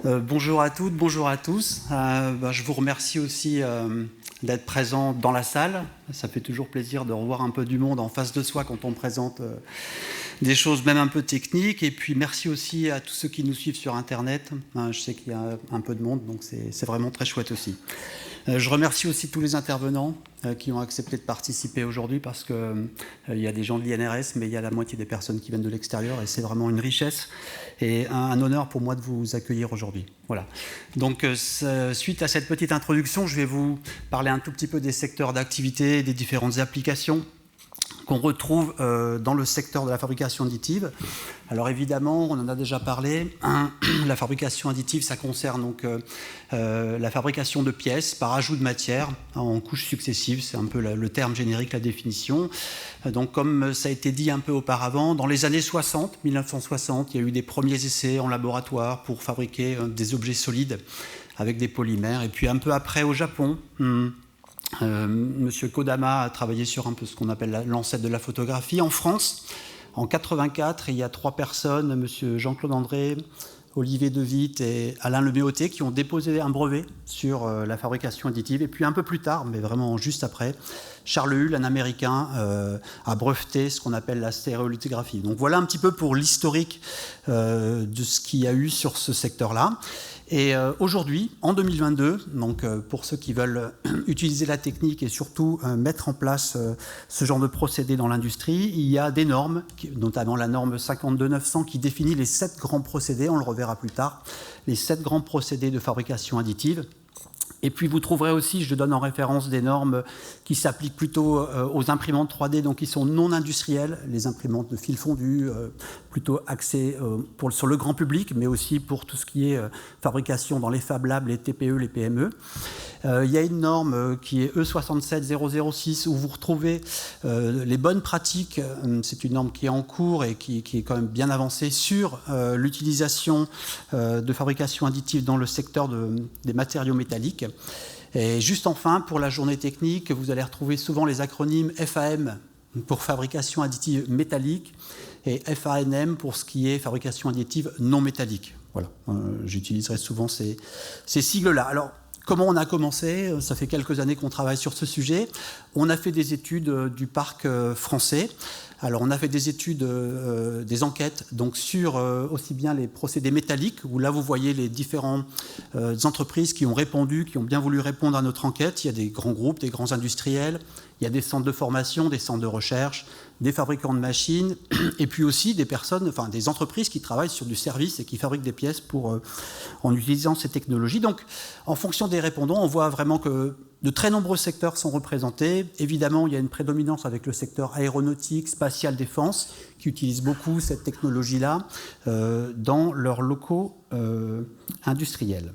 Bonjour à toutes, bonjour à tous. Je vous remercie aussi d'être présent dans la salle. Ça fait toujours plaisir de revoir un peu du monde en face de soi quand on présente des choses même un peu techniques. Et puis merci aussi à tous ceux qui nous suivent sur Internet. Je sais qu'il y a un peu de monde, donc c'est vraiment très chouette aussi. Je remercie aussi tous les intervenants qui ont accepté de participer aujourd'hui parce qu'il y a des gens de l'INRS, mais il y a la moitié des personnes qui viennent de l'extérieur et c'est vraiment une richesse et un honneur pour moi de vous accueillir aujourd'hui. Voilà. Donc, suite à cette petite introduction, je vais vous parler un tout petit peu des secteurs d'activité, des différentes applications qu'on retrouve dans le secteur de la fabrication additive. Alors évidemment, on en a déjà parlé, la fabrication additive, ça concerne donc la fabrication de pièces par ajout de matière en couches successives, c'est un peu le terme générique, la définition. Donc comme ça a été dit un peu auparavant, dans les années 60, 1960, il y a eu des premiers essais en laboratoire pour fabriquer des objets solides avec des polymères. Et puis un peu après au Japon, Monsieur Kodama a travaillé sur un peu ce qu'on appelle l'ancêtre de la photographie. En France, en 84, il y a 3 personnes, Monsieur Jean-Claude André, Olivier De Witt et Alain Leméoté, qui ont déposé un brevet sur la fabrication additive. Et puis un peu plus tard, mais vraiment juste après, Charles Hull, un Américain, a breveté ce qu'on appelle la stéréolithographie. Donc voilà un petit peu pour l'historique de ce qu'il y a eu sur ce secteur-là. Et aujourd'hui, en 2022, donc pour ceux qui veulent utiliser la technique et surtout mettre en place ce genre de procédé dans l'industrie, il y a des normes, notamment la norme 52900 qui définit les 7 grands procédés, on le reverra plus tard, les 7 grands procédés de fabrication additive. Et puis vous trouverez aussi, je donne en référence des normes qui s'appliquent plutôt aux imprimantes 3D, donc qui sont non industrielles, les imprimantes de fil fondu, plutôt axées sur le grand public, mais aussi pour tout ce qui est fabrication dans les Fab Labs, les TPE, les PME. Il y a une norme qui est E67006 où vous retrouvez les bonnes pratiques. C'est une norme qui est en cours et qui est quand même bien avancée sur l'utilisation de fabrication additive dans le secteur des matériaux métalliques. Et juste enfin, pour la journée technique, vous allez retrouver souvent les acronymes FAM pour fabrication additive métallique et FANM pour ce qui est fabrication additive non métallique. Voilà, j'utiliserai souvent ces sigles-là. Alors, comment on a commencé? Ça fait quelques années qu'on travaille sur ce sujet. On a fait des études du parc français. Alors, on a fait des études, des enquêtes donc sur aussi bien les procédés métalliques, où là, vous voyez les différentes entreprises qui ont répondu, qui ont bien voulu répondre à notre enquête. Il y a des grands groupes, des grands industriels, il y a des centres de formation, des centres de recherche, des fabricants de machines, et puis aussi des personnes, enfin des entreprises qui travaillent sur du service et qui fabriquent des pièces en utilisant ces technologies. Donc, en fonction des répondants, on voit vraiment que de très nombreux secteurs sont représentés. Évidemment, il y a une prédominance avec le secteur aéronautique, spatial, défense, qui utilise beaucoup cette technologie-là dans leurs locaux industriels.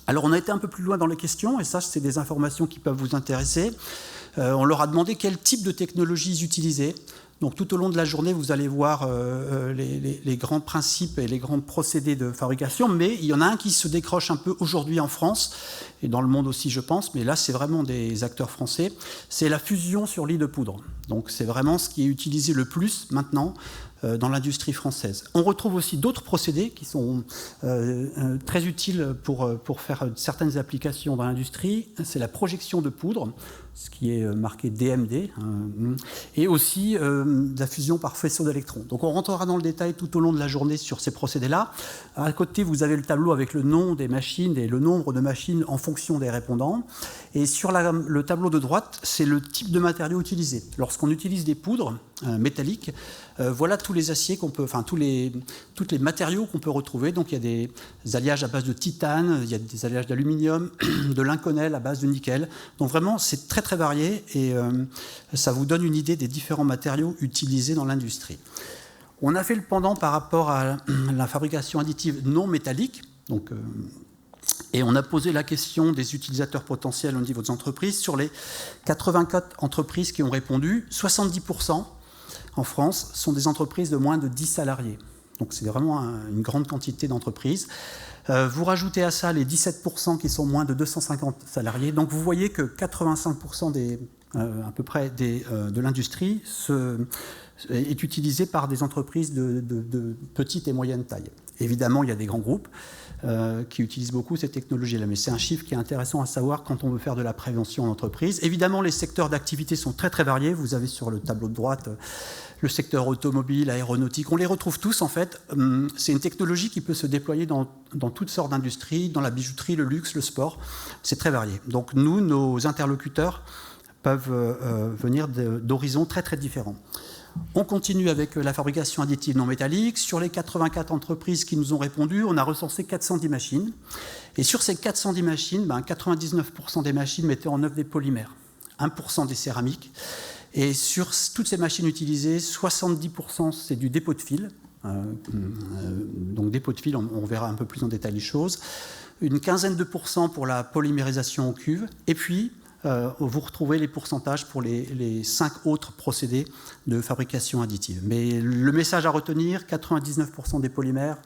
Alors, on a été un peu plus loin dans les questions, et ça, c'est des informations qui peuvent vous intéresser. On leur a demandé quel type de technologie ils utilisaient. Donc tout au long de la journée, vous allez voir les grands principes et les grands procédés de fabrication, mais il y en a un qui se décroche un peu aujourd'hui en France, et dans le monde aussi je pense, mais là c'est vraiment des acteurs français, c'est la fusion sur lit de poudre. Donc c'est vraiment ce qui est utilisé le plus maintenant dans l'industrie française. On retrouve aussi d'autres procédés qui sont très utiles pour faire certaines applications dans l'industrie. C'est la projection de poudre, ce qui est marqué DMD, et aussi la fusion par faisceau d'électrons. Donc on rentrera dans le détail tout au long de la journée sur ces procédés-là. À côté, vous avez le tableau avec le nom des machines et le nombre de machines en fonction des répondants. Et sur le tableau de droite, c'est le type de matériau utilisé. Lorsqu'on utilise des poudres métalliques, voilà tous les aciers qu'on peut, enfin tous les matériaux qu'on peut retrouver. Donc il y a des alliages à base de titane, il y a des alliages d'aluminium, de l'inconel à base de nickel. Donc vraiment c'est très très varié et ça vous donne une idée des différents matériaux utilisés dans l'industrie. On a fait le pendant par rapport à la fabrication additive non métallique. Donc, et on a posé la question des utilisateurs potentiels au niveau des entreprises. Sur les 84 entreprises qui ont répondu, 70% en France sont des entreprises de moins de 10 salariés. Donc c'est vraiment une grande quantité d'entreprises. Vous rajoutez à ça les 17% qui sont moins de 250 salariés. Donc vous voyez que 85% à peu près de l'industrie est utilisée par des entreprises de petite et moyenne taille. Évidemment, il y a des grands groupes qui utilisent beaucoup cette technologie-là, mais c'est un chiffre qui est intéressant à savoir quand on veut faire de la prévention en entreprise. Évidemment, les secteurs d'activité sont très très variés. Vous avez sur le tableau de droite le secteur automobile, aéronautique, on les retrouve tous en fait. C'est une technologie qui peut se déployer dans toutes sortes d'industries, dans la bijouterie, le luxe, le sport. C'est très varié. Donc nous, nos interlocuteurs peuvent venir d'horizons très très différents. On continue avec la fabrication additive non métallique. Sur les 84 entreprises qui nous ont répondu, on a recensé 410 machines. Et sur ces 410 machines, 99% des machines mettaient en œuvre des polymères, 1% des céramiques. Et sur toutes ces machines utilisées, 70% c'est du dépôt de fil. Donc dépôt de fil, on verra un peu plus en détail les choses. Une quinzaine de pourcents pour la polymérisation en cuve. Et puis, vous retrouvez les pourcentages pour les 5 autres procédés de fabrication additive. Mais le message à retenir, 99% des polymères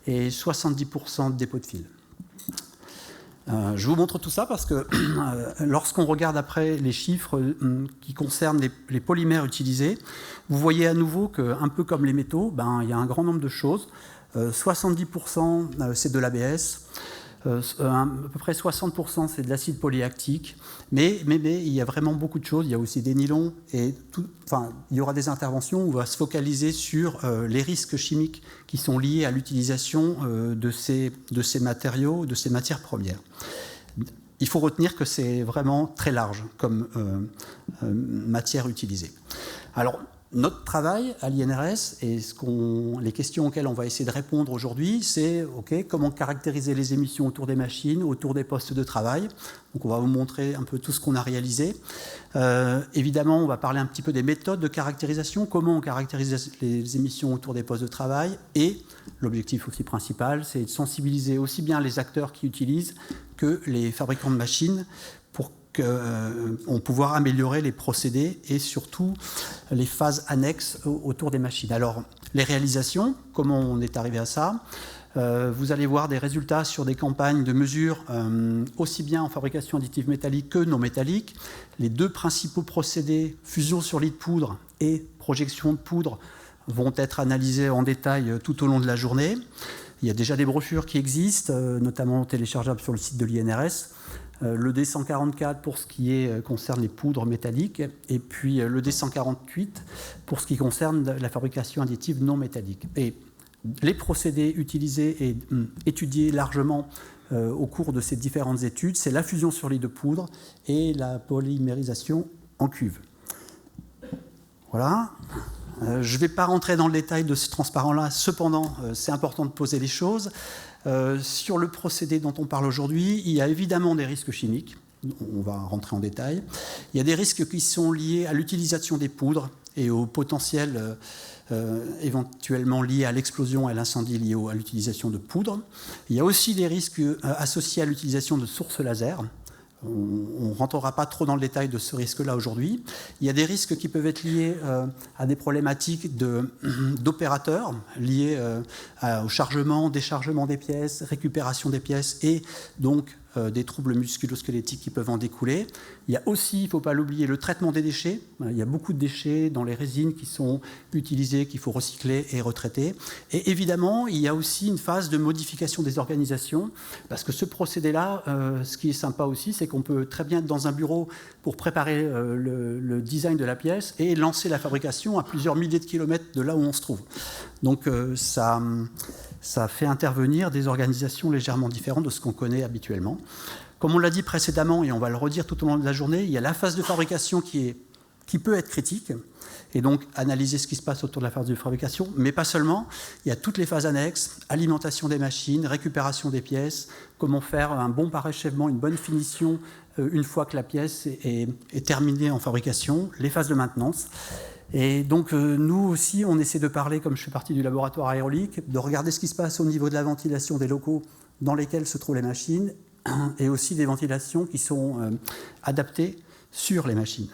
et 70% de dépôt de fil. Je vous montre tout ça parce que lorsqu'on regarde après les chiffres qui concernent les polymères utilisés, vous voyez à nouveau qu'un peu comme les métaux, il y a un grand nombre de choses. 70% c'est de l'ABS, à peu près 60% c'est de l'acide polyactique, mais il y a vraiment beaucoup de choses. Il y a aussi des nylons et il y aura des interventions où on va se focaliser sur les risques chimiques qui sont liés à l'utilisation de ces matériaux, de ces matières premières. Il faut retenir que c'est vraiment très large comme matière utilisée. Alors, notre travail à l'INRS et les questions auxquelles on va essayer de répondre aujourd'hui, c'est comment caractériser les émissions autour des machines, autour des postes de travail. Donc on va vous montrer un peu tout ce qu'on a réalisé. Évidemment, on va parler un petit peu des méthodes de caractérisation, comment on caractérise les émissions autour des postes de travail. Et l'objectif aussi principal, c'est de sensibiliser aussi bien les acteurs qui utilisent que les fabricants de machines pour pouvoir améliorer les procédés et surtout les phases annexes autour des machines. Alors, les réalisations, comment on est arrivé à ça ? Vous allez voir des résultats sur des campagnes de mesure aussi bien en fabrication additive métallique que non métallique. Les 2 principaux procédés, fusion sur lit de poudre et projection de poudre, vont être analysés en détail tout au long de la journée. Il y a déjà des brochures qui existent, notamment téléchargeables sur le site de l'INRS. Le D144 pour ce qui concerne les poudres métalliques et puis le D148 pour ce qui concerne la fabrication additive non métallique. Et les procédés utilisés et étudiés largement au cours de ces différentes études, c'est la fusion sur lit de poudre et la polymérisation en cuve. Voilà. Je ne vais pas rentrer dans le détail de ce transparent-là, cependant, c'est important de poser les choses. Sur le procédé dont on parle aujourd'hui, il y a évidemment des risques chimiques. On va rentrer en détail. Il y a des risques qui sont liés à l'utilisation des poudres et au potentiel éventuellement lié à l'explosion et à l'incendie lié à l'utilisation de poudre. Il y a aussi des risques associés à l'utilisation de sources laser. On ne rentrera pas trop dans le détail de ce risque-là aujourd'hui. Il y a des risques qui peuvent être liés à des problématiques d'opérateurs, liés au chargement, déchargement des pièces, récupération des pièces et donc des troubles musculo-squelettiques qui peuvent en découler. Il y a aussi, il ne faut pas l'oublier, le traitement des déchets. Il y a beaucoup de déchets dans les résines qui sont utilisés, qu'il faut recycler et retraiter. Et évidemment, il y a aussi une phase de modification des organisations, parce que ce procédé-là, ce qui est sympa aussi, c'est qu'on peut très bien être dans un bureau pour préparer le design de la pièce et lancer la fabrication à plusieurs milliers de kilomètres de là où on se trouve. Donc ça fait intervenir des organisations légèrement différentes de ce qu'on connaît habituellement. Comme on l'a dit précédemment, et on va le redire tout au long de la journée, il y a la phase de fabrication qui peut être critique, et donc analyser ce qui se passe autour de la phase de fabrication, mais pas seulement. Il y a toutes les phases annexes, alimentation des machines, récupération des pièces, comment faire un bon parachèvement, une bonne finition une fois que la pièce est terminée en fabrication, les phases de maintenance. Et donc nous aussi, on essaie de parler, comme je fais partie du laboratoire aérolique, de regarder ce qui se passe au niveau de la ventilation des locaux dans lesquels se trouvent les machines, et aussi des ventilations qui sont adaptées sur les machines.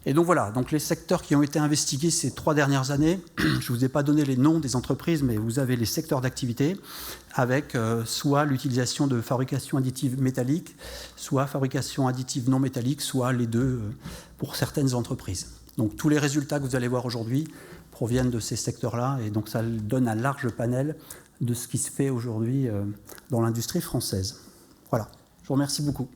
Et donc voilà, donc les secteurs qui ont été investigués ces 3 dernières années, je ne vous ai pas donné les noms des entreprises, mais vous avez les secteurs d'activité avec soit l'utilisation de fabrication additive métallique, soit fabrication additive non métallique, soit les deux pour certaines entreprises. Donc tous les résultats que vous allez voir aujourd'hui proviennent de ces secteurs-là, et donc ça donne un large panel de ce qui se fait aujourd'hui dans l'industrie française. Voilà, je vous remercie beaucoup.